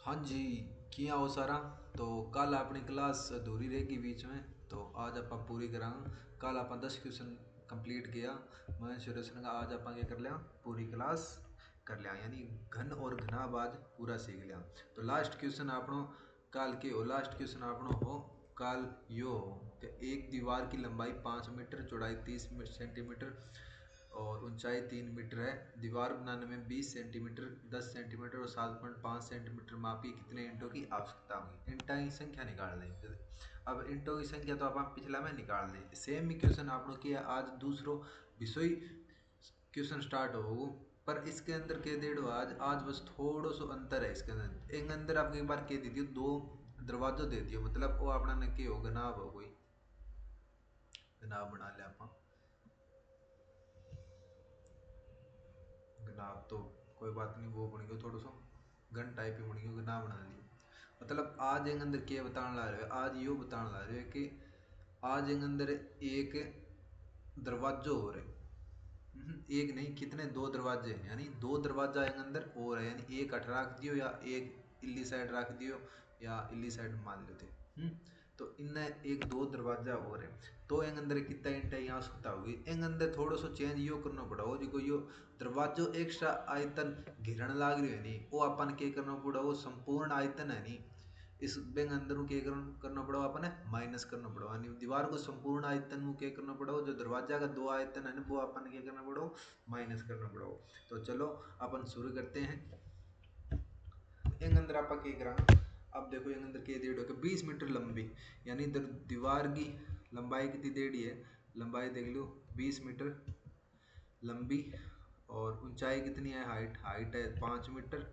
हाँ जी, किया हो सारा। तो कल अपनी क्लास अधूरी रहेगी बीच में, तो आज आप पूरी करांगा। कल आप 10 क्वेश्चन कंप्लीट किया। मैं सुरेश ने कहा आज आप क्या कर लिया, पूरी क्लास कर लिया, यानी घन और घनाभ आज पूरा सीख लिया। तो लास्ट क्वेश्चन आपनो काल के हो, लास्ट क्वेश्चन आपनो हो काल यो हो कि एक दीवार की लंबाई 5 मीटर, चौड़ाई 30 सेंटीमीटर और ऊंचाई 3 मीटर है। दीवार बनाने में 20 सेंटीमीटर, 10 सेंटीमीटर और 7.5 सेंटीमीटर मापी कितने इंटों की आवश्यकता होगी। इंटा की संख्या निकाल दें। अब इंटों की संख्या तो आप पिछला में निकाल दें। सेम ही क्वेश्चन आपने किया। आज दूसरो विषय क्वेश्चन स्टार्ट हो, पर इसके अंदर कह दे दो आज बस थोड़ा सा अंतर है इसके अंदर। एक अंदर आपको एक बार कह दी थी दो दरवाजा दे दियो, मतलब वो अपना ने के हो गनाब हो, कोई गनाब बना लिया आप। गनाब तो कोई बात नहीं, वो बन गया थोड़ा सा गन टाइप ही बन गया, गनाब बना लिया। मतलब आज एक अंदर क्या बताने ला रहे हो, आज यो बताने ला रहे हो कि आज एक अंदर एक दरवाजो हो रहे। एक नहीं, कितने दो दरवाजे हैं, यानी दो दरवाजा एक अंदर और है, यानी एक अठ रख दियो या एक इल्ली साइड रख दियो या इल्ली साइड मान लेते। तो इनने एक दो दरवाजा और है। तो एक अंदर कितना इंटा यहाँ सुता होगी। एक अंदर थोड़ा सा चेंज यो करना पड़ा हो, जो यो दरवाजो एक्स्ट्रा आयतन घेरन लाग रही है नहीं, वो अपन क्या करना पड़ा, वो संपूर्ण आयतन है नहीं, इस बैंक अंदर क्या करना पड़ा अपन माइनस करना पड़ा, यानी दीवार को संपूर्ण आयतन में क्या करना पड़ा, जो दरवाजा का दो आयतन है ना वो अपन क्या करना पड़ा, माइनस करना पड़ा। तो चलो अपन शुरू करते हैं। एक अंदर आप क्या करा, अब देखो एक अंदर क्या डेढ़ हो 20 मीटर लंबी, यानी दीवार की लंबाई कितनी डेढ़ी है, लंबाई देख लो 20 मीटर लंबी और ऊंचाई कितनी है, हाइट हाइट है 5 मीटर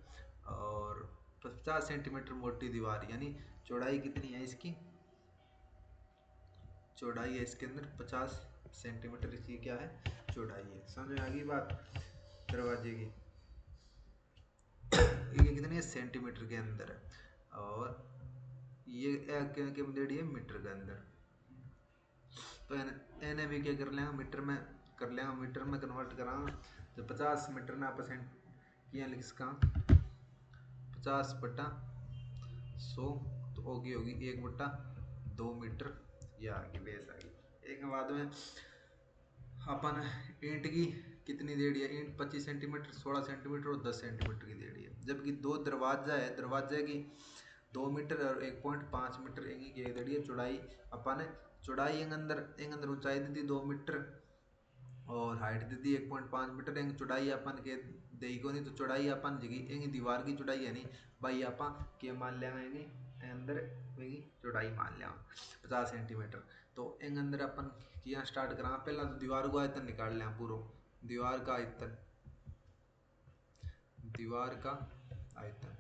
और 50 सेंटीमीटर मोटी दीवार, यानी चौड़ाई कितनी है इसकी, चौड़ाई है इसके अंदर 50 सेंटीमीटर, इसकी क्या है चौड़ाई है। समझ में आ गई बात दरवाजे की। ये कितनी है सेंटीमीटर के अंदर है और ये के डेढ़ी है मीटर के अंदर। तो एने भी क्या कर लेंगे मीटर में कर लेंगे, मीटर में कन्वर्ट करा तो 50 मीटर ना परसेंट किया लिख इसका 50/100, तो होगी 1/2 मीटर। ये आ गई बेस आ गई। एक बाद में अपन ईंट की कितनी देड़ी है, ईंट 25 सेंटीमीटर, 16 सेंटीमीटर और 10 सेंटीमीटर की देड़ी है, जबकि दो दरवाजा है, दरवाजे की 2 मीटर और 1.5 मीटर की देड़ी है। चौड़ाई अपन चौड़ाई एक अंदर ऊंचाई दी थी 2 मीटर और हाइट दी थी 1.5 मीटर। एक चौड़ाई अपन के दही को नहीं, तो चौड़ाई अपन जगह एक दीवार की चौड़ाई है नहीं भाई, आप क्या मान लिया अंदर की चौड़ाई मान लिया 50 सेंटीमीटर। तो एक अंदर अपन किया स्टार्ट करा, पहला तो दीवार को आयतन निकाल लिया पूरा, दीवार का आयतन, दीवार का आयतन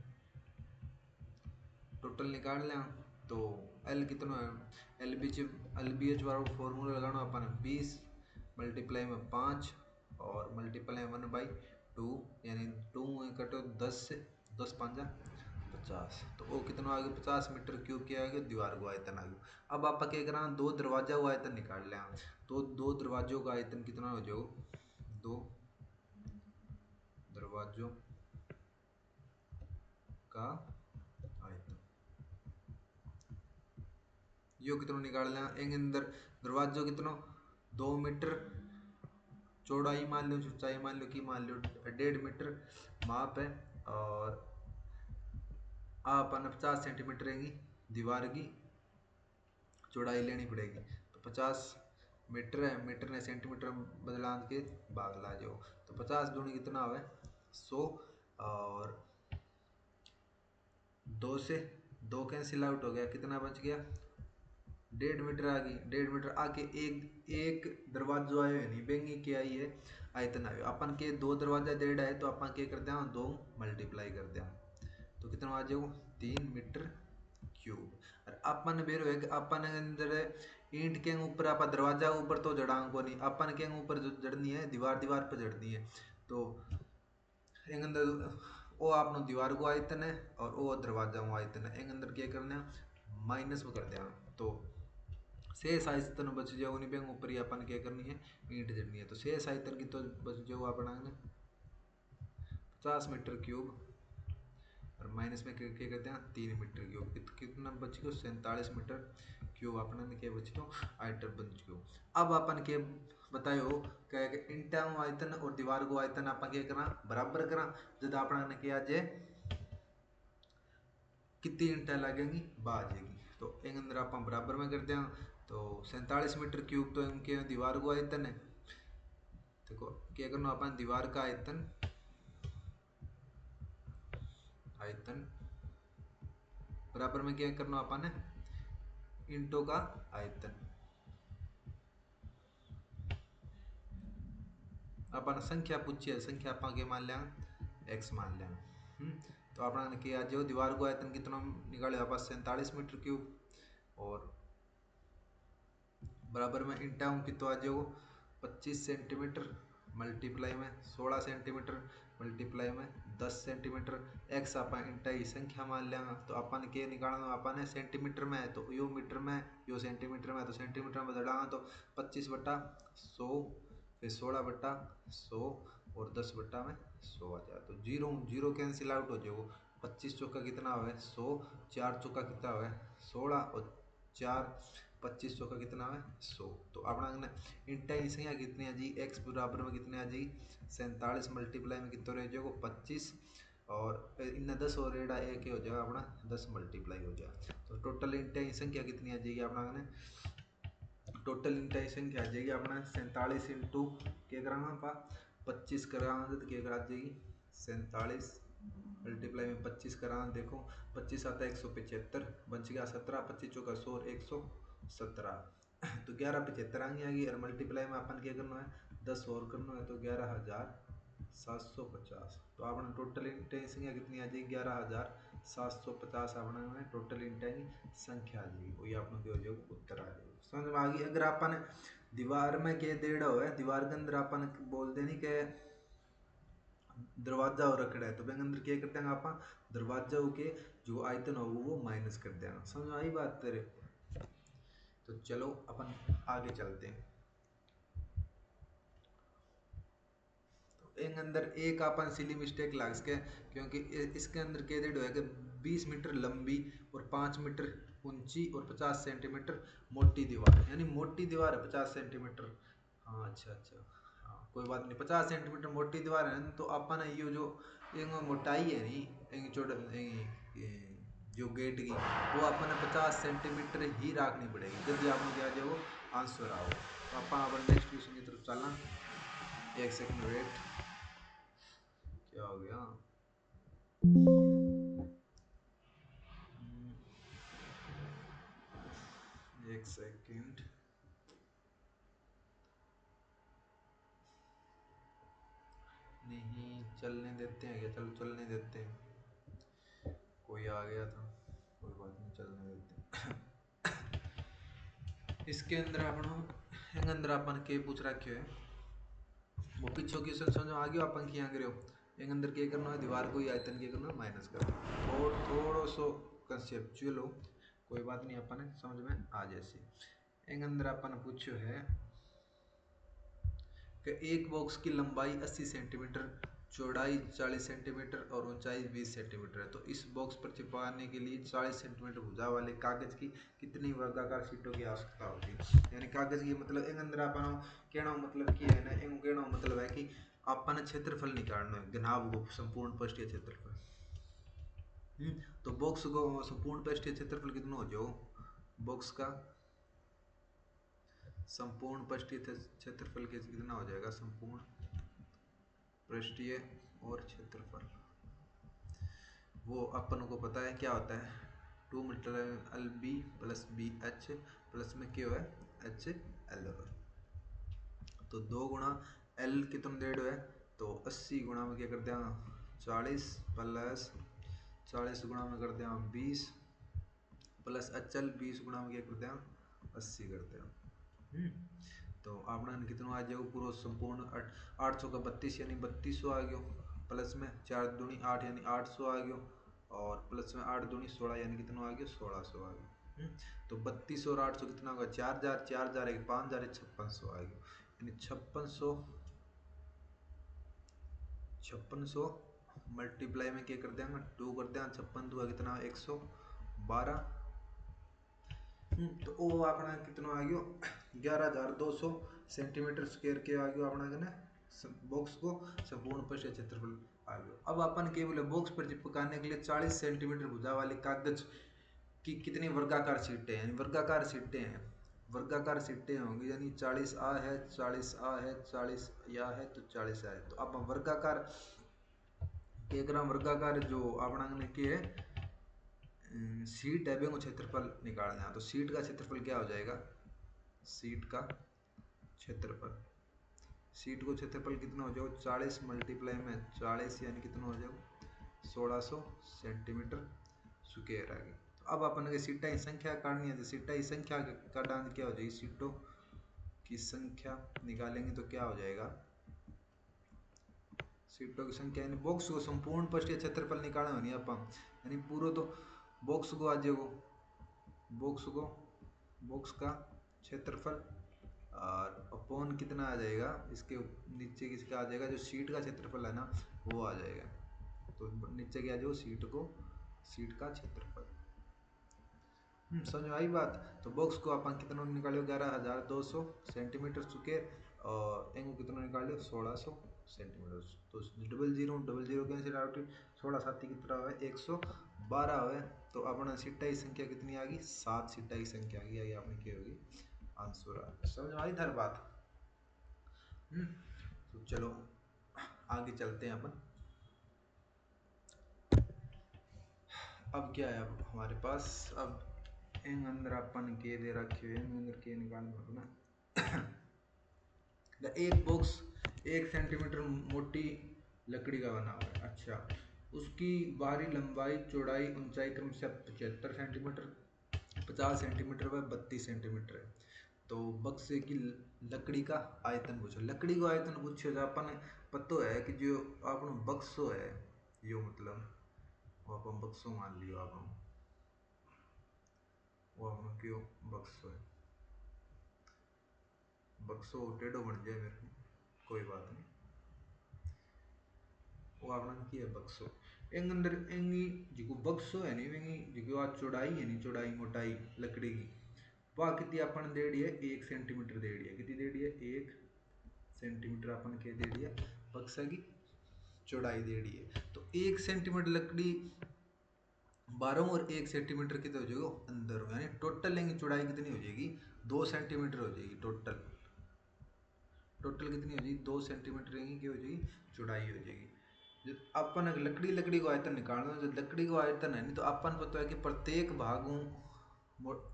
टोटल निकाल लिया। तो एल कितना है, एल बी एच वाला फॉर्मूला लगाना अपन 20 × और मल्टीप्लाई 1/2, यानी 2 कटो 10 से 10×5 = 50। तो वो कितना आ गया 50 मीटर क्यूब क्या आ गया, दीवार को आयतन आ गया। अब आप क्या करा, दो दरवाजा को आयतन निकाल लिया। तो दो दरवाजों का आयतन कितना हो जाओ, दो दरवाजों का आयतन यो कितना निकाल लिया। एक अंदर दरवाजो कितना 2 मीटर चौड़ाई मान लो, ऊंचाई मान लो कि मान लो 1.5 मीटर माप है और आप 50 सेंटीमीटर की दीवार की चौड़ाई लेनी पड़ेगी। तो 50 मीटर है, मीटर ने सेंटीमीटर बदला के भाग ला जाओ, तो 50 दूनी कितना हुआ 100 और 2 से 2 कैंसिल आउट हो गया, कितना बच गया 1.5 मीटर आ गई। 1.5 मीटर आके एक एक दरवाजो आयो है नहीं बेंगी क्या आई है आयतन आयो, अपन के दो दरवाजा डेढ़ है तो अपन क्या कर दिया, दो मल्टीप्लाई कर दिया, तो कितना आ जाओ 3 मीटर क्यूब। और अपन बेरो है कि अपन अंदर ईंट के ऊपर आप दरवाजा ऊपर तो जड़ांग को नहीं, अपन के ऊपर जो जड़नी है दीवार दीवार पर जड़नी है। तो एक अंदर वो आपनो दीवार को आयतन है और वो दरवाजा को आयतन है, एक अंदर क्या करना माइनस में कर दिया। तो शेष आयतन बच जाओ नहीं बैंक ऊपर ही अपन क्या करनी है ईंट जड़नी है। तो शेष आयतन की तो बच जाओ अपना 50 मीटर क्यूब और माइनस में क्या करते हैं 3 मीटर क्यूब, कितना बच गयो 47 मीटर क्यूब अपन के बच गयो आयतन बच गयो। अब अपन के बतायो क्या इंटा आयतन और दीवार को आयतन अपन क्या करा बराबर करा, जब अपना ने किया जे कितनी इंटा लगेंगी बाजेगी, तो एक अंदर आप बराबर में करते हैं। तो 47 मीटर क्यूब तो इनके दीवार को आयतन है। देखो क्या करना अपन दीवार का आयतन आयतन बराबर में क्या करना अपन है इंटो का आयतन। अपन संख्या पूछी है, संख्या अपन के मान लिया x मान लिया। तो अपना ने किया जो दीवार को आयतन कितना निकाले वापस 47 मीटर क्यूब, और बराबर में इंटा कितना आ जाएगा 25 सेंटीमीटर मल्टीप्लाई में 16 सेंटीमीटर मल्टीप्लाई में 10 सेंटीमीटर। एक्स अपन इंटा की संख्या मान लेंगे, तो अपन के निकालना अपन है सेंटीमीटर में है, तो यो मीटर में यो सेंटीमीटर में, तो सेंटीमीटर में बदलाना तो 25/100 फिर 16/100 और 10/100 आ जाए, तो जीरो जीरो कैंसिल आउट हो जाएगा। 25 चौका कितना हुआ 100, 4 चौका कितना हुआ 16 और 4 25 चौका कितना है 100। तो अपना इंटा की संख्या कितनी आ जी एक्स बराबर में कितने आ जी 47 मल्टीप्लाई में कितना रह जाएगा 25, और इन 10 और रेड़ा एक हो जाएगा अपना 10 मल्टीप्लाई हो जाएगा। तो टोटल इंटा की संख्या कितनी आ जाएगी अपना टोटल इंटा की संख्या आ जाएगी अपना 47 इंटू क्या कराना आप 25 कराना, तो क्या करा जाएगी 47 मल्टीप्लाई में 25 कराना। देखो 25 आता है 175 बच गया 17, 25 चौका 100 और 117, तो 1175 आएगी। और मल्टीप्लाई में अपन क्या करना है 10 और करना है, तो 11,750। तो अपना टोटल इंटा की संख्या कितनी आ जाएगी 11,750 अपना टोटल इंटा की संख्या आ जाएगी, वही अपना क्या हो जाएगा उत्तर आ जाएगा। समझ में आ गई। अगर अपन दीवार में क्या देड़ा हो है, दीवार के अंदर अपन बोलते नहीं के दरवाजा और रखड़ा है, तो बैंक अंदर क्या करते हैं आप दरवाजा के जो आयतन होगा वो माइनस कर देना। समझ में आई बात तेरे। तो चलो अपन आगे चलते हैं। तो एक अंदर एक अपन सिली मिस्टेक लाग सके, क्योंकि इसके अंदर क्या डेढ़ है कि 20 मीटर लंबी और 5 मीटर ऊंची और 50 सेंटीमीटर मोटी दीवार, यानी मोटी दीवार है 50 सेंटीमीटर। हाँ अच्छा अच्छा, हाँ कोई बात नहीं, 50 सेंटीमीटर मोटी दीवार है तो अपन ये जो ये मोटाई है नहीं जो गेट की वो अपन 50 सेंटीमीटर ही रखनी पड़ेगी, जल्दी आपको क्या जो आंसर आओ। तो अपन नेक्स्ट क्वेश्चन की तरफ चलना। एक सेकंड वेट, क्या हो गया एक सेकंड, नहीं चलने देते हैं क्या, चलो चलने देते हैं, कोई आ गया था कोई बात नहीं चलने देते हैं। इसके अंदर अपन के पूछ रखे है वो पिछो क्वेश्चन समझ आ गया अपन क्या करे हो। एक अंदर क्या करना है दीवार को ही आयतन क्या करना माइनस करना, और थोड़ा सो कंसेप्चुअल हो कोई बात नहीं अपन समझ में आ जैसे। एक अंदर अपन पूछो है कि एक बॉक्स की लंबाई 80 सेंटीमीटर, चौड़ाई 40 सेंटीमीटर और ऊंचाई 20 सेंटीमीटर है, तो इस बॉक्स पर चिपकाने के लिए 40 सेंटीमीटर भुजा वाले कागज की कितनी वर्गाकार शीटों की आवश्यकता होगी। यानी कागज की मतलब एक अंदर अपन कहना मतलब कि है ना, एक कहना मतलब है कि अपन क्षेत्रफल निकालना है घनाभ को संपूर्ण पृष्ठीय क्षेत्रफल। तो बॉक्स को संपूर्ण पृष्ठीय क्षेत्रफल कितना हो जाओ, बॉक्स का संपूर्ण पृष्ठीय क्षेत्रफल कितना हो जाएगा, संपूर्ण पृष्ठीय और क्षेत्रफल वो अपन को पता है क्या होता है 2 multiply LB plus BH plus में क्या है HL, तो 2 गुणा L कितना डेढ़ है, तो 80 गुणा में क्या करते हैं 40 प्लस 40 गुणा में करते हैं 20 प्लस HL 20 गुणा में क्या करते हैं 80 करते हैं। तो आपने कितना आ जाएगा पूरा संपूर्ण 800 का 32 यानी 3200 आ गया, प्लस में 4 दूनी 8 यानी 800 आ गया, और प्लस में 8 दूनी 16 यानी कितना आ गया 1600 आ गया। तो 32 और 800 कितना होगा 4000, 4000 एक 5000 5600 आ गया, यानी 5600 मल्टीप्लाई में क्या कर देंगे 2 कर देंगे 56 2 कितना 112। तो वो अपना कितना आ गयो 11,200 सेंटीमीटर स्क्वायर के आ गयो अपना कने बॉक्स को संपूर्ण पृष्ठीय क्षेत्रफल आ गयो। अब अपन के बोले बॉक्स पर चिपकाने के लिए 40 सेंटीमीटर भुजा वाले कागज की कितनी वर्गाकार सीटें हैं, वर्गाकार सीटें हैं, वर्गाकार सीटें होंगी यानी 40 आ है 40 आ है 40 या है तो 40 आ है। तो अब वर्गाकार के ग्राम वर्गाकार जो अपना ने के है सीट है बेगो क्षेत्रफल निकालना है। तो सीट का क्षेत्रफल क्या हो जाएगा, सीट का क्षेत्रफल, सीट को क्षेत्रफल कितना हो जाएगा 40 मल्टीप्लाई में 40 यानी कितना हो जाएगा 1600 सेंटीमीटर स्क्वायर आ गई। तो अब अपन के सीटा की संख्या काटनी है तो सीटा की संख्या का डांस क्या हो जाएगी, सीटों की संख्या निकालेंगे तो क्या हो जाएगा, सीटों की संख्या यानी बॉक्स को संपूर्ण पृष्ठीय क्षेत्रफल निकालना होनी अपन यानी पूरा तो बॉक्स को आ जाएगा, बॉक्स का क्षेत्रफल और अपॉन कितना आ जाएगा इसके नीचे किसका आ जाएगा जो सीट का क्षेत्रफल है ना वो आ जाएगा। तो नीचे क्या जो सीट का क्षेत्रफल। समझ में आई बात। तो बॉक्स को अपन कितना निकालो 11,200 सेंटीमीटर स्क्वायर और एंगो कितना निकालो 1600 सेंटीमीटर। तो डबल जीरो कैंसिल आउट 16 साथी कितना हुआ 112 हुआ। तो अपना सीटा की संख्या कितनी आ गई 7 सीटा की संख्या आ गई आपने क्या होगी आंसर आ। समझ में आई धर बात। तो चलो आगे चलते हैं अपन। अब क्या है अब हमारे पास अब इन अंदर अपन के दे रखे हुए अंदर के निकालना अपना एक बॉक्स 1 सेंटीमीटर मोटी लकड़ी का बना हुआ है। अच्छा उसकी बाहरी लंबाई चौड़ाई ऊंचाई क्रमशः 75 सेंटीमीटर 50 सेंटीमीटर व 32 सेंटीमीटर है। तो बक्से की लकड़ी का आयतन पूछो, लकड़ी का आयतन पूछो तो अपन पता है कि जो अपन बक्सो है यो मतलब वो अपन बक्सो मान लियो अपन वो अपन क्यों बक्सो है बक्सो टेढ़ो बन जाए मेरे को कोई बात नहीं वो आपने की है बक्सो एंग अंदर एंगी जिको बक्सो है नहीं वेंगी जिको आ चौड़ाई है नहीं चौड़ाई मोटाई लकड़ी की वह कितनी अपन दे दी है 1 सेंटीमीटर दे दी है कितनी दे दी है 1 सेंटीमीटर अपन के दे दी है बक्सा की चौड़ाई दे दी है। तो 1 सेंटीमीटर लकड़ी 12 और 1 सेंटीमीटर कितने हो जाएगा अंदर यानी टोटल लेंगे चौड़ाई कितनी हो जाएगी 2 सेंटीमीटर हो जाएगी टोटल कितनी हो जाएगी 2 सेंटीमीटर की हो जाएगी चौड़ाई हो जाएगी। अपन लकड़ी को आयतन निकालना जो लकड़ी को आयतन है नहीं तो अपन पता है कि प्रत्येक भागों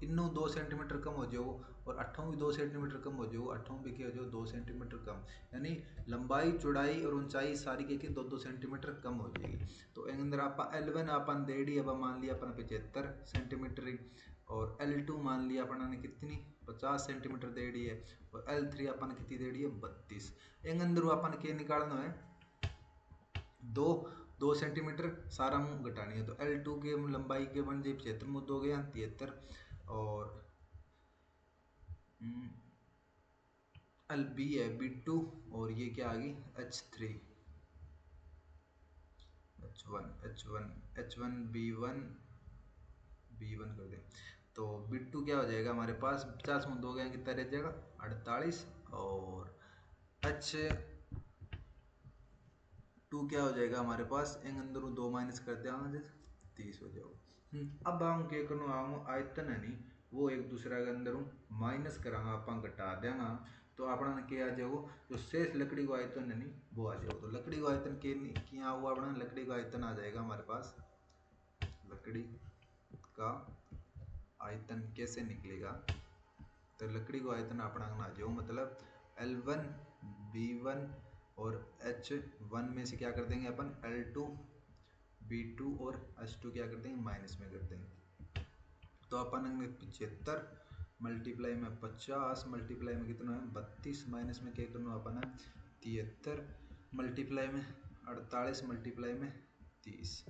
इन्नों 2 सेंटीमीटर कम हो जाओ और अट्ठों भी 2 सेंटीमीटर कम हो जाओ अट्ठों भी क्या हो जाओ 2 सेंटीमीटर कम यानी लंबाई चौड़ाई और ऊंचाई सारी के 2-2 सेंटीमीटर कम हो जाएगी। तो अंदर आप L1 अपन दे दी अब मान लिया अपन 75 सेंटीमीटर और L2 मान लिया अपन ने कितनी 50 सेंटीमीटर दे दी है और L3 अपन कितनी दे दी है 32। अंदर अपन के निकालना है 2 सेंटीमीटर सारा मुंह घटानी है। तो L2 के लंबाई के बन जाए 75 मुँह 2 गया 73 और LB है B2 और ये क्या आ गई H3 H1 B1 कर दे। तो B2 क्या हो जाएगा हमारे पास 50 मुँह 2 गया कितना रह जाएगा 48 और H2 क्या हो जाएगा हमारे पास इन अंदर 2 माइनस कर देंगे 30 हो जाएगा। अब हम क्या करना हम आयतन है नहीं वो एक दूसरे के अंदर माइनस करांगा अपन घटा देंगे तो अपना क्या आ जाएगा जो शेष लकड़ी को आयतन है नहीं वो आ जाएगा। तो लकड़ी को आयतन के क्या हुआ अपना लकड़ी का आयतन आ जाएगा हमारे पास लकड़ी का आयतन कैसे निकलेगा तो लकड़ी को आयतन अपना आ जाओ मतलब L1 B1 और H1 में से क्या कर देंगे अपन L2 B2 और H2 क्या कर देंगे माइनस में कर देंगे। तो अपन 75 मल्टीप्लाई में 50 मल्टीप्लाई में कितना है 32 माइनस में क्या करना अपन है 73 मल्टीप्लाई में 48 मल्टीप्लाई में 30।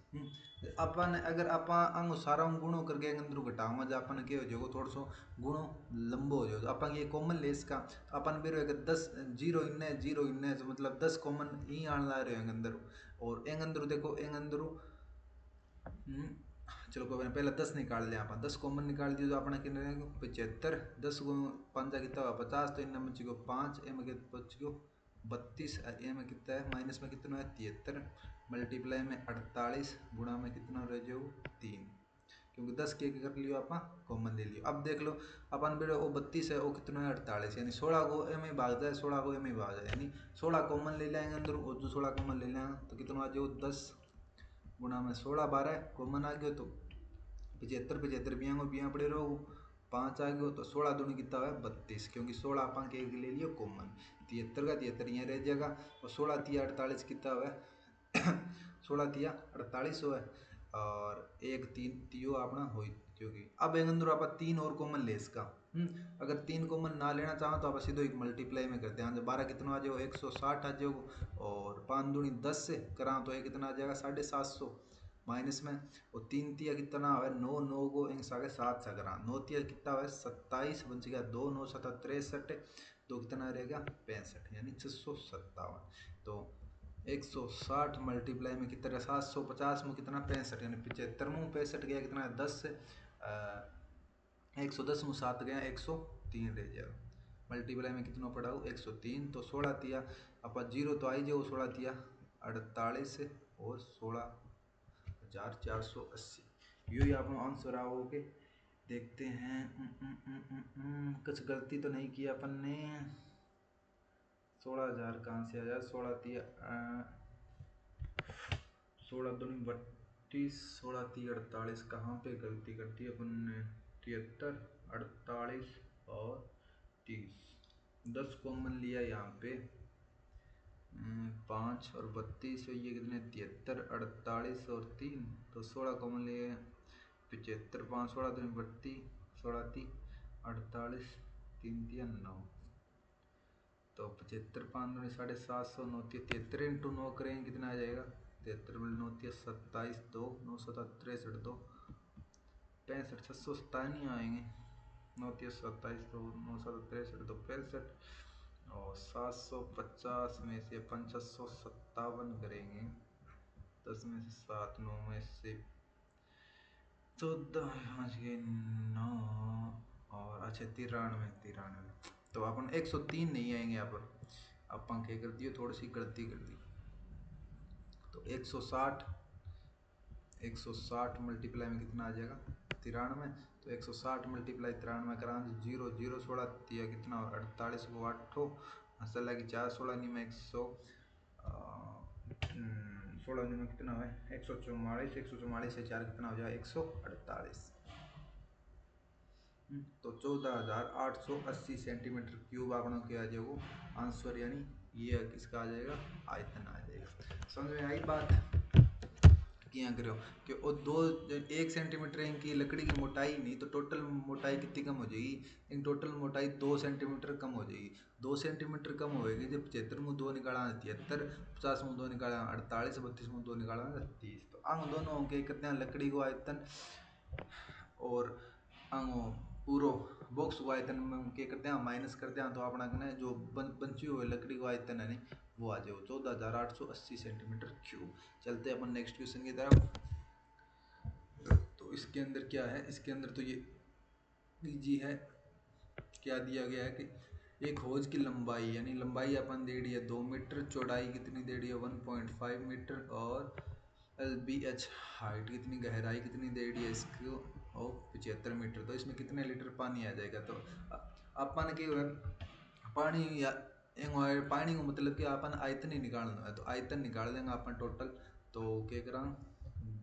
अपन अगर अपन अंग सारा गुणों करके अंदर घटाऊंगा जो अपन के हो जाएगा थोड़ा सो गुणों लंबो हो जाएगा। अपन ये कॉमन ले इसका अपन भी रहेगा 10 जीरो इन्ने तो मतलब 10 कॉमन ही आने ला रहे हैं अंदर। और एंग अंदर देखो एंग अंदर चलो कोई नहीं, पहले 10 निकाल लिया अपन, 10 कॉमन निकाल दिया तो अपना कितने रहेगा 75। 10 को 5 कितना हुआ 50, तो इनमें बच गयो 5, ए में बच गयो 32, ए में कितना है माइनस में कितना है 73, मल्टीप्लाई में 48, गुणा में कितना रह जाओ 3, क्योंकि 10 के कर लियो अपन कॉमन ले लियो। अब देख लो अपन बेटे वो 32 है वो कितना है 48, यानी 16 को ए में भाग जाए, 16 को ए में भाग जाए, यानी 16 कॉमन ले लेंगे अंदर और जो 16 कॉमन ले लेंगे तो कितना आ जाओ 10 गुणा में 16, 12 कॉमन आ गयो तो 75, 75 बिया पड़े रहो 5 आ गयो तो 16 दूनी कितना है 32, क्योंकि 16 अपन के ले लियो कॉमन। 73 का 73 यहाँ रह जाएगा और 16 तिया 48 कितना है 16 तिया 48 हो है और 1 3 तियो अपना हो, क्योंकि अब एक अंदर आप 3 और कॉमन ले इसका। अगर 3 कॉमन ना लेना चाहो तो आप सीधो एक मल्टीप्लाई में करते हैं, 12 कितना आ जाओ 160 आ जाओ और 5 दूनी 10 से करा तो ये कितना आ जाएगा 750 माइनस में, और 3 तिया कितना है 9, 9 को इंग सागे 7 सा करा 9 तिया कितना है 27 बन गया 2 9 7 63, तो कितना रहेगा 65, यानी 657। तो 160 मल्टीप्लाई में कितना 750 में कितना 65, यानी 75 में 65 गया कितना है 10 से 110 में 7 गया 103 रह जाएगा। मल्टीप्लाई में कितना पड़ा हो 103, तो 16 तिया आप जीरो तो आई जाओ 16 तिया 48 और 16,480, यही आप आंसर आओगे। देखते हैं कुछ गलती तो नहीं किया अपन ने। 16,000 कहाँ से आया 16 तिया 16 दूनी 32, 16 तिया 48, कहाँ पे गलती कर दी अपन ने 73, 48 और 30, 10 कॉमन लिया यहाँ पे 5 और 32, ये कितने 73, 48 और 3, तो 16 कॉमन लिए 75, 5 16 दूनी 32, 16 3 48, 3 तिया 9, तो 75 5 दूनी 750, 9 तिया 73 इंटू 9 करेंगे कितना आ जाएगा 73 में 9 तिया 27, 2 9 7 63, 2 65, 657 नहीं आएंगे 9 तिया 27, 2 9 7 63, 2 65, और 750 में से अपन 657 करेंगे, 10 में से 7, 9 में से 14, 9 और अच्छा 93, तो अपन 103 नहीं आएंगे यहाँ पर, अपन क्या कर दिए थोड़ी सी गलती कर दी, तो 160 मल्टीप्लाई में कितना आ जाएगा 93, तो 160 मल्टीप्लाई 93 करा 0 0 16 दिया कितना 48 को 8 चला कि 4 16 नहीं में 16 में कितना है 144, 144 से 4 कितना हो जाएगा 148, तो 14,880 सेंटीमीटर क्यूब आपने क्या आ जाएगा आंसर, यानी ये किसका आ जाएगा आयतन आ जाएगा। समझ में आई बात क्या करो कि वो 1 सेंटीमीटर इनकी लकड़ी की मोटाई नहीं तो टोटल मोटाई कितनी कम हो जाएगी, इन टोटल मोटाई 2 सेंटीमीटर कम हो जाएगी, 2 सेंटीमीटर कम होएगी जब 75 में 2 निकाला 73, 50 में 2 निकाला 48, 32 में 2 निकाला 30, तो अंग दोनों के कितने हैं लकड़ी को आयतन और अंग पूरा बॉक्स को आयतन में क्या करते हैं माइनस करते हैं, तो अपना कहना जो बंची हुई लकड़ी को आयतन है वो आ जाओ 14,880 सेंटीमीटर क्यूब। चलते हैं अपन नेक्स्ट क्वेश्चन की तरफ। तो इसके अंदर क्या है, इसके अंदर तो ये इजी है, क्या दिया गया है कि एक हौज की लंबाई यानी लंबाई अपन दे दी है 2 मीटर, चौड़ाई कितनी दे दी है 1.5 मीटर और LBH हाइट कितनी गहराई कितनी दे दी है इसको और 75 मीटर, तो इसमें कितने लीटर पानी आ जाएगा। तो अपन के पानी या पानी को मतलब कि अपन आयतन ही निकालना है, तो आयतन निकाल देंगे अपन टोटल, तो क्या करा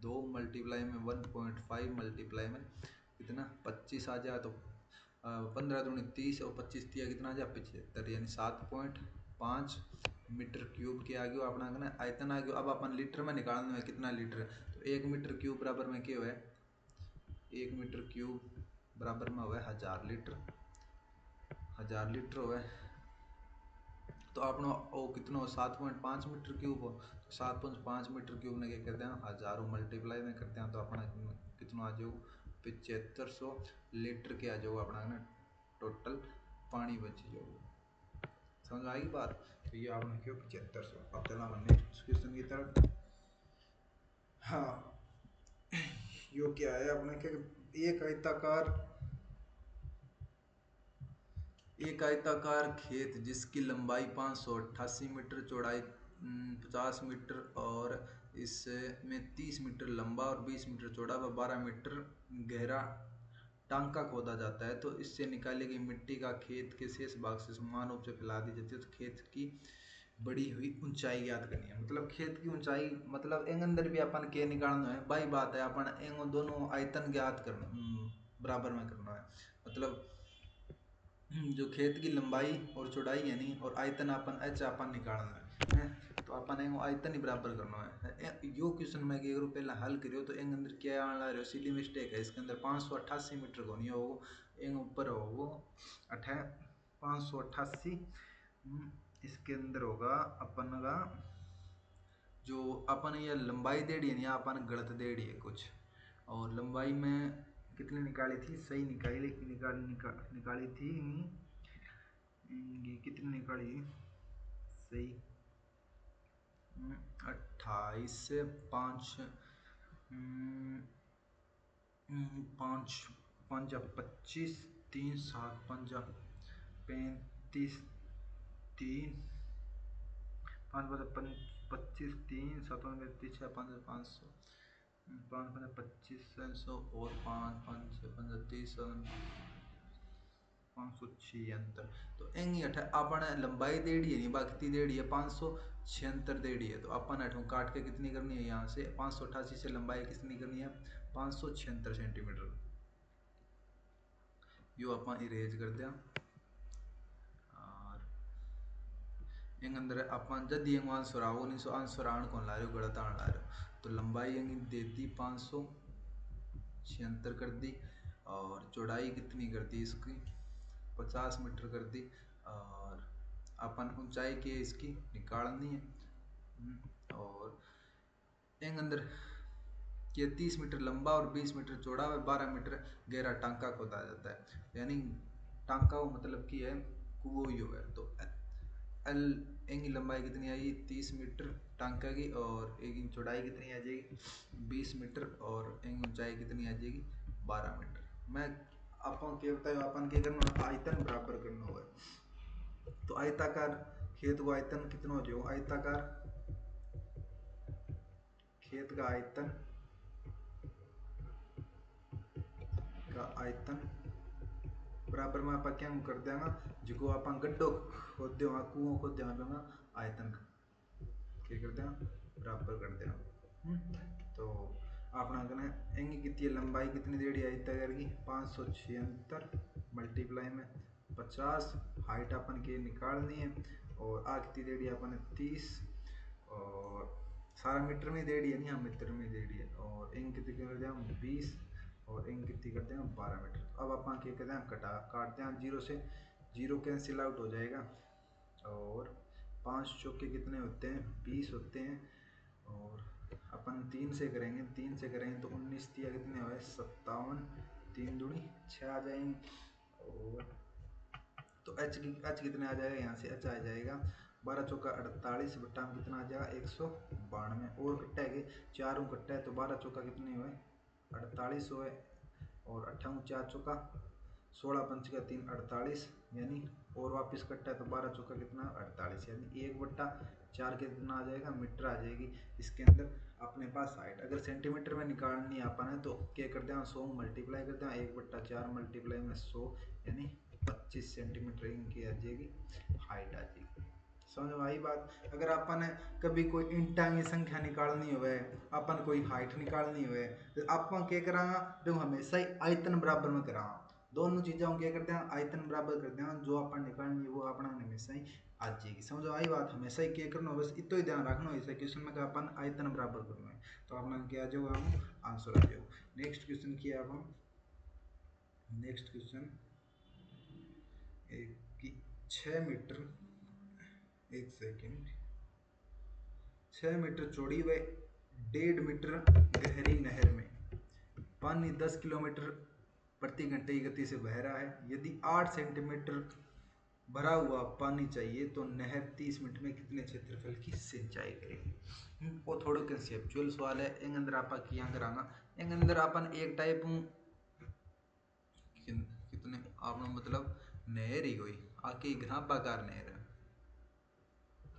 2 मल्टीप्लाई में 1.5 मल्टीप्लाई में कितना 25 आ जाए, तो 15 दूनी 30 और 25 तिया कितना आ जाए 75, यानी 7.5 मीटर क्यूब के आ गया अपना कहना आयतन आ गया। अब अपन लीटर में निकालना है कितना लीटर, तो 1 मीटर क्यूब बराबर में क्या है 1 मीटर क्यूब बराबर में हुआ 1000 लीटर, 1000 लीटर हुआ, तो अपना वो कितना 7.5 मीटर क्यूब हो, 7.5 मीटर क्यूब ने क्या करते हैं हजारों मल्टीप्लाई में करते हैं तो अपना कितना आ जाओ 7500 लीटर के आ जाओ अपना ना टोटल पानी बच जाओ। समझ आएगी बात। तो ये आपने क्यों 7500। अब चला मैं नेक्स्ट क्वेश्चन की तरफ। हाँ यो क्या है अपने क्या एक आयताकार खेत जिसकी लंबाई 588 मीटर, चौड़ाई 50 मीटर और इसमें 30 मीटर लंबा और 20 मीटर चौड़ा व 12 मीटर गहरा टांका खोदा जाता है, तो इससे निकाली गई मिट्टी का खेत के शेष भाग से समान रूप से फैला दी जाती है। तो खेत की बढ़ी हुई ऊंचाई ज्ञात करनी है। मतलब खेत की ऊंचाई मतलब एंग अंदर भी अपन के निकालना है भाई बात है अपन एंग दोनों आयतन ज्ञात करना बराबर में करना है। मतलब जो खेत की लंबाई और चौड़ाई यानी और आयतन अपन एच अपन निकालना है तो अपन एंग आयतन ही बराबर करना है। यो क्वेश्चन में एक रुपये पहले हल करियो तो एंग अंदर क्या आना रहा सीधी मिस्टेक है। इसके अंदर 588 मीटर को नहीं हो एंग ऊपर हो वो 588 इसके अंदर होगा अपन का जो अपन ये लंबाई देड़ी है या अपन गलत देड़ी है कुछ। और लंबाई में कितनी निकाली थी सही निकाली थी ये कितनी निकाली सही 28 से 5 पाँच पंजा 25 3 7 पंजा 35 3 5 25 3 7 35 6 5 500 5 25 700 और 5 5 15 30 576। तो एंगी अठ अपन लंबाई देड़ी है नहीं बाकी देड़ी है 576 देड़ी है। तो अपन अठों काट के कितनी करनी है यहाँ से 588 से लंबाई कितनी करनी है 576 सेंटीमीटर। यो अपन इरेज कर दिया और एंग अंदर अपन जब ये आंसर आओ नहीं सो आंसर आन कौन ला रहे हो गलत आन ला रहे हो। तो लंबाई एंगी देती 576 कर दी और चौड़ाई कितनी कर दी इसकी 50 मीटर कर दी और अपन ऊंचाई की इसकी निकालनी है। और एंग अंदर ये 30 मीटर लंबा और 20 मीटर चौड़ा व 12 मीटर गहरा टांका खोदा जाता है। यानी टांका वो मतलब की है कुओं ही है। तो एल एंग की लंबाई कितनी आएगी 30 मीटर टांका की और एक इंच चौड़ाई कितनी आ जाएगी 20 मीटर और एंग ऊंचाई कितनी आ जाएगी 12 मीटर। मैं अपन के बताया अपन के करना आयतन बराबर करना होगा। तो आयताकार खेत को आयतन कितना हो जाएगा आयताकार खेत का आयतन बराबर में आप क्या कर देंगे जो अपन गड्ढो खोद देंगे कुओं खोद देंगे आयतन क्या कर देंगे बराबर कर देंगे। तो अपना कहना एंगी कितनी लंबाई कितनी देड़ी आयताकार की 576 मल्टीप्लाई में 50 हाइट अपन के निकालनी है और आ कितनी देड़ी अपन 30 और सारा मीटर में देड़ी है नहीं हम मीटर में देड़ी है और एंग कितनी कर दें हम 20 और एंग कितनी करते हैं 12 मीटर। अब अपन क्या करते हैं काटते हैं जीरो से जीरो कैंसिल आउट हो जाएगा और 5 चौके कितने होते हैं 20 होते हैं और अपन 3 से करेंगे तो 19 दिया कितने हुए 57 3 दूनी 6 आ जाएंगे। और तो एच कितने आ जाएगा यहाँ से एच आ जाएगा 12 चौका 48 बट्टा में कितना आ जाएगा 192 और कट्टा है चारों कट्टा है तो 12 चौका कितने हुए 48 हुए और 58 4 चौका 16 पंच का 3 48 यानी और वापस कट्टा है तो 12 चौका कितना 48 यानी 1/4 के कितना आ जाएगा मीटर आ जाएगी। इसके अंदर अपने पास हाइट अगर सेंटीमीटर में निकालनी है अपन है तो क्या करते हैं 100 मल्टीप्लाई करते हैं 1/4 मल्टीप्लाई में 100 यानी 25 सेंटीमीटर इनकी आ जाएगी हाइट आ जाएगी। समझ में आई बात। अगर अपन कभी कोई इंटा की संख्या निकालनी हो अपन कोई हाइट निकालनी हो तो अपन क्या करा जो हमेशा ही आयतन बराबर में करा दोनों चीज़ों क्या करते हैं आयतन बराबर करते हैं जो अपन निकालनी है वो अपना हमेशा ही आ जाएगी। समझो आई बात हमेशा ही क्या करना बस इतना ही ध्यान रखना है इस क्वेश्चन में अपन आयतन बराबर करना है तो अपना क्या जो हम आंसर आ जाओ। नेक्स्ट क्वेश्चन किया अब हम next question 6 metre 1 second 6 metre चौड़ी व 1.5 मीटर गहरी नहर में पानी 10 किलोमीटर प्रति घंटे की गति से बह रहा है। यदि 8 सेंटीमीटर भरा हुआ पानी चाहिए तो नहर 30 मिनट में कितने क्षेत्रफल की सिंचाई करेगी। वो थोड़ा कंसेप्चुअल सवाल है। इन अंदर आप किया कराना, इन अंदर अपन एक टाइप कितने आपने मतलब नहर ही कोई आके घनाभागार नहर है।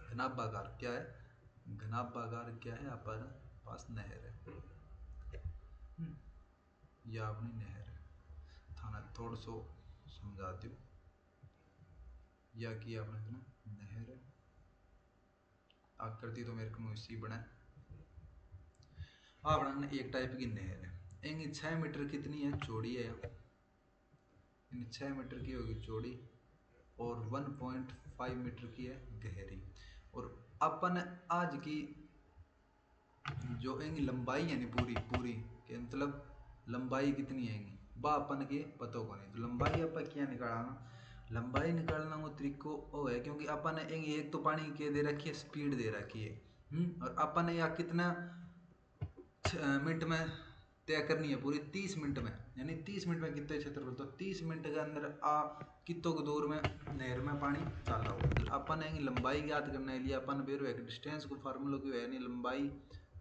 घनाभागार क्या है, घनाभागार क्या है, अपन पास नहर है या अपनी नहर है थाना थोड़ा सो समझा दो या कि आपने नहर है आकृति तो मेरे को इसी बना आपने एक टाइप की नहर है। इनकी 6 मीटर कितनी है चौड़ी है, इन 6 मीटर की होगी चौड़ी और 1.5 मीटर की है गहरी। और अपन आज की जो इनकी लंबाई है नहीं पूरी पूरी के मतलब लंबाई कितनी है वह अपन के पता को नहीं। तो लंबाई अपन क्या निकालना, लंबाई निकालना वो तरीको वो है क्योंकि अपन एक तो पानी के दे रखी है स्पीड दे रखी है और अपन या कितना मिनट में तय करनी है पूरी 30 मिनट में, यानी 30 मिनट में कितने क्षेत्रफल, तो 30 मिनट के अंदर आ कितों को दूर में नहर में पानी चला हो। तो अपन है लंबाई ज्ञात करने के लिए अपन बेरो एक डिस्टेंस को फार्मूला क्यों है नहीं लंबाई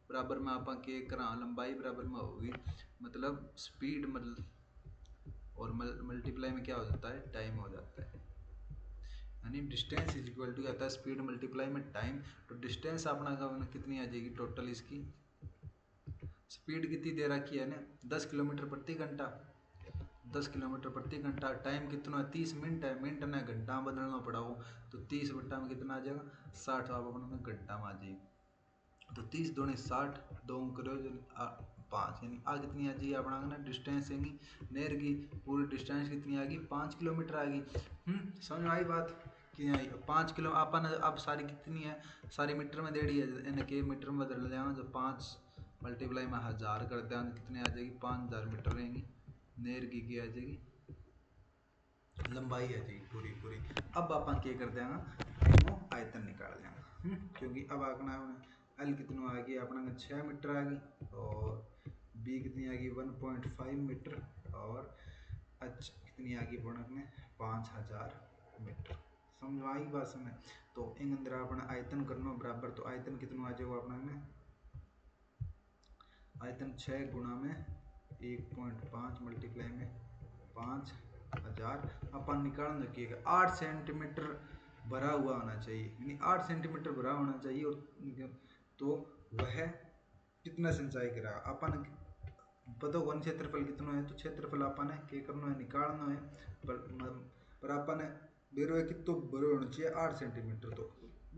बराबर में अपन के करा लंबाई बराबर में होगी मतलब स्पीड मतलब और मल्टीप्लाई में क्या हो जाता है टाइम हो जाता है, यानी डिस्टेंस इज इक्वल टू आता है स्पीड मल्टीप्लाई में टाइम। तो डिस्टेंस अपना का कितनी आ जाएगी टोटल, इसकी स्पीड कितनी दे रखी है ना 10 किलोमीटर प्रति घंटा, 10 किलोमीटर प्रति घंटा। टाइम कितना है 30 मिनट है, मिनट ने घंटा में बदलना पड़ा हो तो 30 घंटा में कितना आ जाएगा 60 आप अपने घंटा में आ जाएगी। तो 30 दूनी 60 दो करो 5 यानी आ कितनी आ जाएगी अपना ना डिस्टेंस यानी नहर की पूरी डिस्टेंस कितनी आ गई 5 किलोमीटर आ गई। समझ आई बात कि आई 5 किलो अपन अब सारी कितनी है सारी मीटर में दे दी है इनके मीटर में बदल जाएगा जो 5 मल्टीप्लाई में 1000 कर दें कितने आ जाएगी 5000 मीटर रहेंगी। नहर की क्या आ जाएगी लंबाई आ जाएगी पूरी पूरी। अब अपन क्या कर देंगे आयतन निकाल देंगे क्योंकि अब आकना एल कितना आ गया अपना 6 मीटर आ गई और बी कितनी आ गई 1.5 मीटर और एच कितनी आ गई अपने 5000 मीटर। समझ आई बात समझ। तो इन अंदर अपना आयतन करना बराबर, तो आयतन कितना आ जाएगा अपना आयतन 6 गुणा में 1.5 मल्टीप्लाई में 5000 अपन निकाल रखिएगा 8 सेंटीमीटर भरा हुआ होना चाहिए, यानी 8 सेंटीमीटर भरा होना चाहिए और तो वह कितना सिंचाई करा अपन पता वन क्षेत्रफल कितना है। तो क्षेत्रफल अपन है क्या करना है निकालना है पर अपन बेरो है कितना बड़े होना चाहिए 8 सेंटीमीटर। तो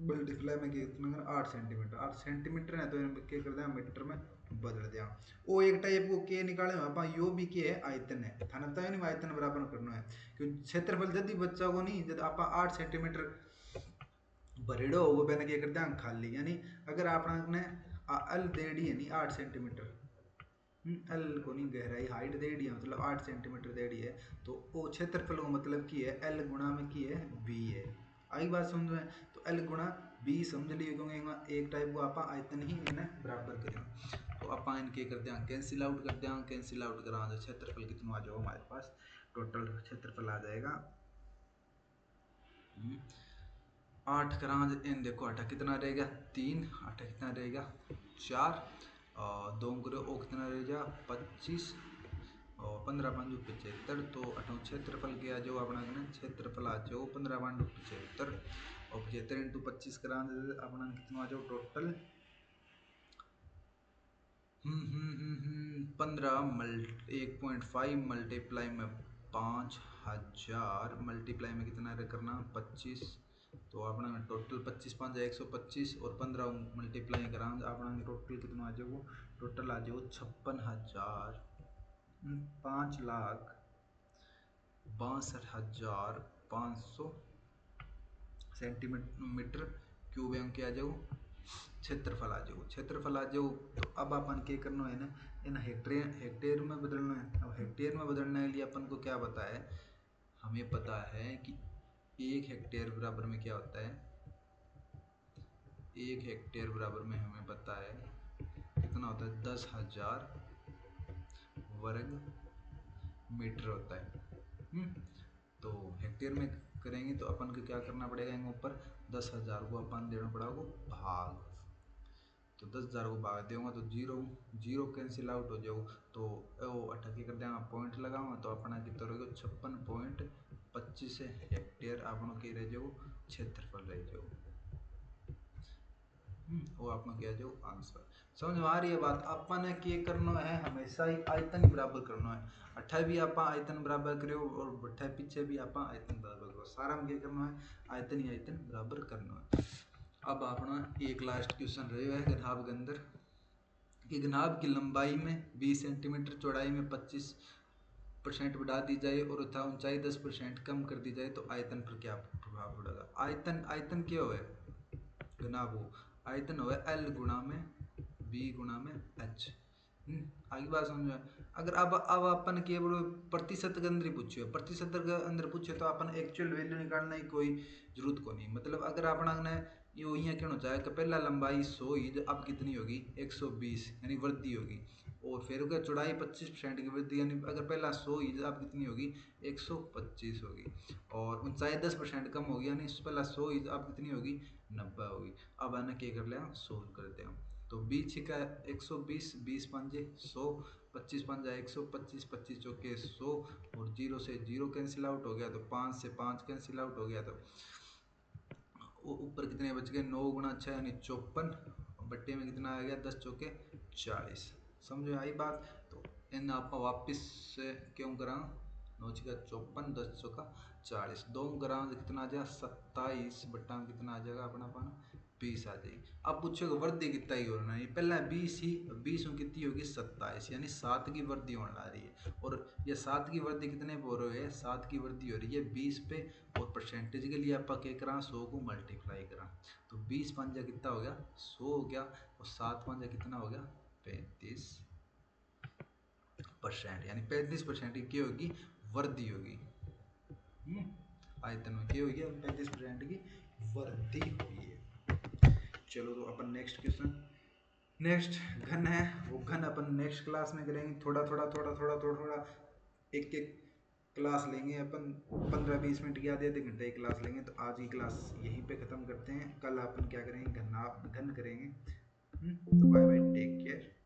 मल्टीप्लाई में कितना 8 सेंटीमीटर 8 सेंटीमीटर है तो क्या कर दिया मीटर में बदल दिया। वो एक टाइप को के निकाले अपन यो भी के है आयतन है थाना तो नहीं आयतन बराबर करना है क्योंकि क्षेत्रफल जल्दी बच्चा को नहीं जब आप 8 सेंटीमीटर भरेड़ो होगा पहले क्या करते हैं खाली, यानी अगर आपने एल दे दी है नहीं 8 सेंटीमीटर एल को नहीं गहराई हाइट दे दी है मतलब 8 सेंटीमीटर दे दी है तो वो क्षेत्रफल को मतलब की है एल गुणा में की है बी है। आई बात समझ में। तो एल गुणा बी समझ लियो क्योंकि एक टाइप को आप आयतन ही इन्हें बराबर करें। तो आप इनके करते हैं कैंसिल आउट करते हैं, कैंसिल आउट करा तो क्षेत्रफल कितना आ जाएगा हमारे पास टोटल क्षेत्रफल आ जाएगा 8 करा इन देखो 8 कितना रहेगा 3 8 कितना रहेगा 4 और 2 करो ओ कितना रहेगा 25 और 15 5 75। तो अठो क्षेत्रफल क्या जो अपना क्षेत्रफल आ जाओ 15 5 75 और 75 इंटू 25 करा अपना कितना आ जाओ टोटल 15 1.5 मल्टीप्लाई में 5000 मल्टीप्लाई में कितना करना 25। तो अपना टोटल 25 5 125 और 15 मल्टीप्लाई करा अपना टोटल कितना आ जाएगा टोटल आ जाएगा 56,000 5,62,500 सेंटीमीटर क्यूब एम के आ जाओ क्षेत्रफल आ जाओ क्षेत्रफल आ जाओ। तो अब अपन क्या करना है ना इन हेक्टेयर में बदलना है। अब हेक्टेयर में बदलने के लिए अपन को क्या पता है, हमें पता है कि 1 हेक्टेयर बराबर में क्या होता है 1 हेक्टेयर बराबर में हमें पता है कितना होता है, 10,000 वर्ग मीटर होता है। तो हेक्टेयर में करेंगे तो अपन को क्या करना पड़ेगा, यहाँ ऊपर 10,000 को अपन देना पड़ेगा भाग, तो 10,000 को भाग देगा तो जीरो जीरो कैंसिल आउट हो जाओ, तो वो अटकी कर देंगे पॉइंट लगाऊंगा तो अपना कितना रहेगा 56.25 हेक्टेयर अपनों के रह जाओ क्षेत्रफल रह जाओ। वो अपना क्या जो आंसर समझ में आ रही है बात। अपन ने क्या करना है, हमेशा ही आयतन ही बराबर करना है, अठा भी आप आयतन बराबर करो और बठा पीछे भी आप आयतन बराबर करो, सारा में क्या करना है आयतन ही आयतन बराबर करना है। अब अपना एक लास्ट क्वेश्चन रहे है गनाब के अंदर कि गनाब की लंबाई में 20 सेंटीमीटर, चौड़ाई में 25% बढ़ा दी जाए और तथा ऊंचाई 10% कम कर दी जाए तो आयतन पर क्या प्रभाव पड़ेगा। आयतन आयतन क्या हो गनाब, हो आयतन हो L गुणा में V गुणा में H। आगे बात समझ में। अगर अब अपन के प्रतिशत के अंदर ही पूछे, प्रतिशत के अंदर पूछे तो अपन एक्चुअल वैल्यू निकालने की कोई जरूरत को नहीं। मतलब अगर अपन ने यो यहाँ कहना चाहे कि पहला लंबाई 100 ही अब कितनी होगी 120 यानी वृद्धि होगी, और फिर अगर चौड़ाई 25% की वृद्धि यानी अगर पहला 100 ही अब कितनी होगी 125 होगी, और ऊंचाई 10% कम होगी यानी पहला 100 ही अब कितनी होगी 90 होगी। अब आने क्या कर लिया सोल्व करते हैं, तो बीच का 120, 20 पंजे 100, 25 पंजा 125, 25 चौके 100 और 0 से 0 कैंसिल आउट हो गया, तो 5 से 5 कैंसिल आउट हो गया, तो वो ऊपर कितने बच गए 9 गुणा 6 यानी 54, बट्टे में कितना आ गया 10 चौके 40। समझ में आई बात। तो इन आप वापिस से क्यों करा 9 का 54 10 चौका 40, 2 करा कितना आ जाएगा 27 बट्टा में कितना आ जाएगा अपना 20 आ जाएगी। अब पूछेगा वृद्धि कितना ही होना है, पहला 20 ही 20 में कितनी होगी 27 यानी 7 की वृद्धि होने ला रही है, और ये 7 की वृद्धि कितने पे हो रही है 7 की वृद्धि हो रही है 20 पे, और परसेंटेज के लिए आप क्या करा 100 को मल्टीप्लाई करा, तो 20 पंजा कितना हो गया 100 हो गया, और 7 पंजा कितना हो गया 35%, यानी 35% की क्या होगी वृद्धि होगी। आयतन में क्या होगी 35% की वृद्धि हुई है। चलो तो अपन नेक्स्ट क्वेश्चन, नेक्स्ट घन है, वो घन अपन नेक्स्ट क्लास में करेंगे, थोड़ा थोड़ा थोड़ा थोड़ा थोड़ा थोड़ा एक एक क्लास लेंगे अपन, 15-20 मिनट की आधे घंटे की क्लास लेंगे। तो आज की क्लास यहीं पे ख़त्म करते हैं, कल अपन क्या करेंगे घन करेंगे। तो बाय बाय, टेक केयर।